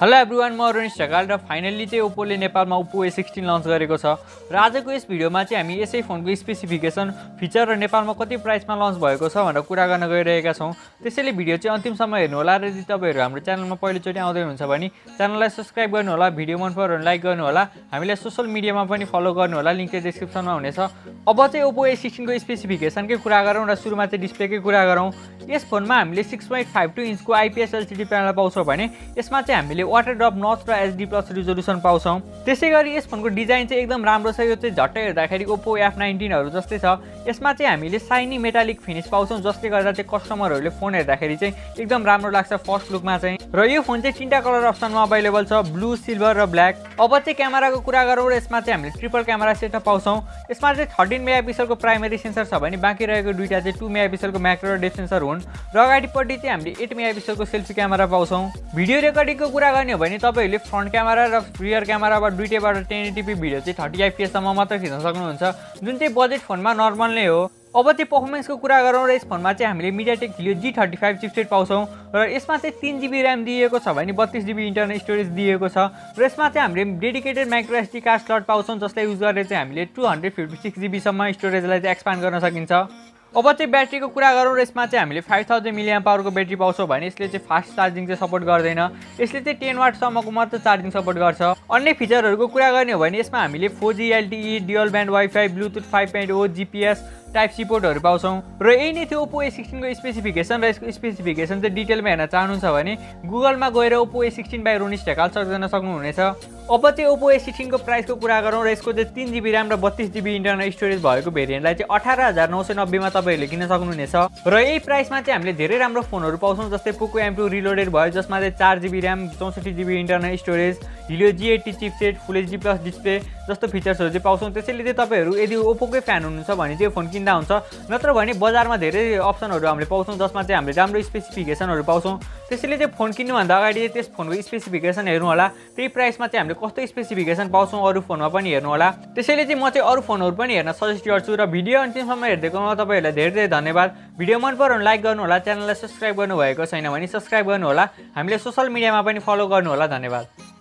Hello everyone, म रोनिश्ढकाल र finally चाहिँ ओप्पोले नेपालमा ओप्पो A16 लन्च गरेको छ र आजको यस भिडियोमा चाहिँ हामी यसै फोनको स्पेसिफिकेसन, फिचर र नेपालमा कति प्राइसमा लन्च भएको छ भनेर कुरा गर्न गइरहेका छौं। त्यसैले भिडियो चाहिँ अन्तिमसम्म हेर्नु होला र यदि तपाईहरु हाम्रो च्यानलमा पहिलोचोटि आउँदै हुनुहुन्छ भने च्यानललाई सब्स्क्राइब गर्नु होला, भिडियो मन पर्यो भने लाइक गर्नु होला, हामीलाई सोशल मिडियामा पनि फलो गर्नु होला, लिंक चाहिँ डिस्क्रिप्सनमा हुनेछ। अब चाहिँ ओप्पो A16 को स्पेसिफिकेसनकै कुरा गरौँ र सुरुमा चाहिँ डिस्प्लेकै कुरा गरौँ। यस फोनमा हामीले 6.52 इन्चको IPS LCD प्यानल पाउँछौं भने यसमा चाहिँ हामीले वाटर ड्रप नच र HD+ रिजोल्युसन पाउँछौं। त्यसैगरी यस फोनको डिजाइन चाहिँ एकदम राम्रो छ। यो चाहिँ झट्टै हेर्दाखेरि ओप्पो A19 हरु जस्तै छ। यसमा चाहिँ हामीले शाइनी मेटालिक फिनिश पाउँछौं जसले गर्दा चाहिँ कस्टमरहरुले फोन हेर्दाखेरि चाहिँ एकदम राम्रो लाग्छ फर्स्ट लुकमा चाहिँ। र यो फोन चाहिँ तीनटा कलर अप्सनमा अवेलेबल छ, ब्लू, सिल्भर र ब्ल्याक। अब चाहिँ क्यामेराको कुरा गरौँ र यसमा चाहिँ हामीले ट्रिपल क्यामेरा सेटअप पाउँछौं। यसमा चाहिँ 13 मेगापिक्सलको प्राइमरी सेन्सर छ भने बाँकी रहेको दुईटा चाहिँ 2 मेगापिक्सलको म्याक्रो र डेप्थ सेन्सर हुन् र अगाडिपट्टि चाहिँ हामीले 8 मेगापिक्सलको सेल्फी क्यामेरा पाउँछौं। भिडियो रेकर्डिङको कुरा गर्ने हो भने तपाईहरुले फ्रन्ट क्यामेरा र रियर क्यामेराबाट दुईटैबाट 1080p भिडियो चाहिँ 30 fps सम्म मात्र खिच्न सक्नुहुन्छ, जुन चाहिँ बजेट फोनमा नर्मल नै हो। अब चाहिँ पर्फर्मेन्सको कुरा गरौँ र यस फोनमा चाहिँ हामीले MediaTek Helio G35 चिपसेट पाउँछौं र यसमा चाहिँ 3GB RAM दिएको छ भने 32GB इन्टरनल स्टोरेज दिएको छ र यसमा चाहिँ हामीले dedicated micro SD card slot पाउँछौं जसलाई युज गरेर चाहिँ हामीले 256GB सम्म स्टोरेजलाई चाहिँ एक्सपान्ड गर्न सकिन्छ। अब चाहिँ ब्याट्रीको कुरा गरौँ र यसमा चाहिँ हामीले 5000 mAh को ब्याट्री पाउँछौं भने यसले चाहिँ फास्ट चार्जिङ चाहिँ सपोर्ट गर्दैन। यसले चाहिँ 10 वाट सम्मको मात्र चार्जिङ सपोर्ट गर्छ। अन्य फिचरहरुको कुरा गर्ने हो भने यसमा हामीले 4G LTE, dual band wifi, bluetooth 5.0, GPS, type C पोर्टहरु पाउँछौं। र यही नै थियो ओप्पो A16 को स्पेसिफिकेसन। र यसको स्पेसिफिकेसन चाहिँ डिटेलमा हेर्न चाहनुहुन्छ भने गुगलमा गएर ओप्पो A16 बाइ रोनिश्ढकाल सर्च गर्न सक्नुहुनेछ। अब चाहिँ ओप्पो A16 को प्राइसको कुरा गरौँ र यसको चाहिँ 3GB RAM र 32GB इन्टरनल स्टोरेज भएको भेरिएन्टलाई चाहिँ 18990 मा तपाईहरुले किन्न सक्नुहुनेछ। र यही प्राइसमा चाहिँ हामीले धेरै राम्रो फोनहरु पाउँछौं जस्तै पोको M2 रिलोडेड भयो जसमा चाहिँ 4GB RAM, 64GB internal storage, Helio G80 chipset, full HD+ display जस्तो फिचर्सहरु चाहिँ पाउँछौं। त्यसैले चाहिँ तपाईहरु यदि ओप्पोकै फ्यान हुनुहुन्छ भने चाहिँ फोन किन्दा हुन्छ, नत्र भने बजारमा धेरै अप्सनहरु हामीले पाउँछौं जसमा चाहिँ हामीले राम्रो स्पेसिफिकेसनहरु पाउँछौं। त्यसैले चाहिँ फोन किन्नु भन्दा अगाडि त्यस फोनको स्पेसिफिकेसन हेर्नु होला, त्यही प्राइसमा चाहिँ हामीले कस्तो स्पेसिफिकेसन पाउँछौं अरु फोनमा पनि हेर्नु होला। त्यसैले चाहिँ म चाहिँ अरु फोनहरु पनि हेर्न सजेस्ट गर्छु। र भिडियो अन्तिमसम्म हेर्दिएकोमा तपाईहरुलाई धेरै धेरै धन्यवाद। भिडियो मन पर्यो भने लाइक गर्नु होला, च्यानललाई सब्स्क्राइब गर्नु भएको छैन भने सब्स्क्राइब गर्नु होला, हामीले सोशल मिडियामा पनि फलो गर्नु होला। धन्यवाद।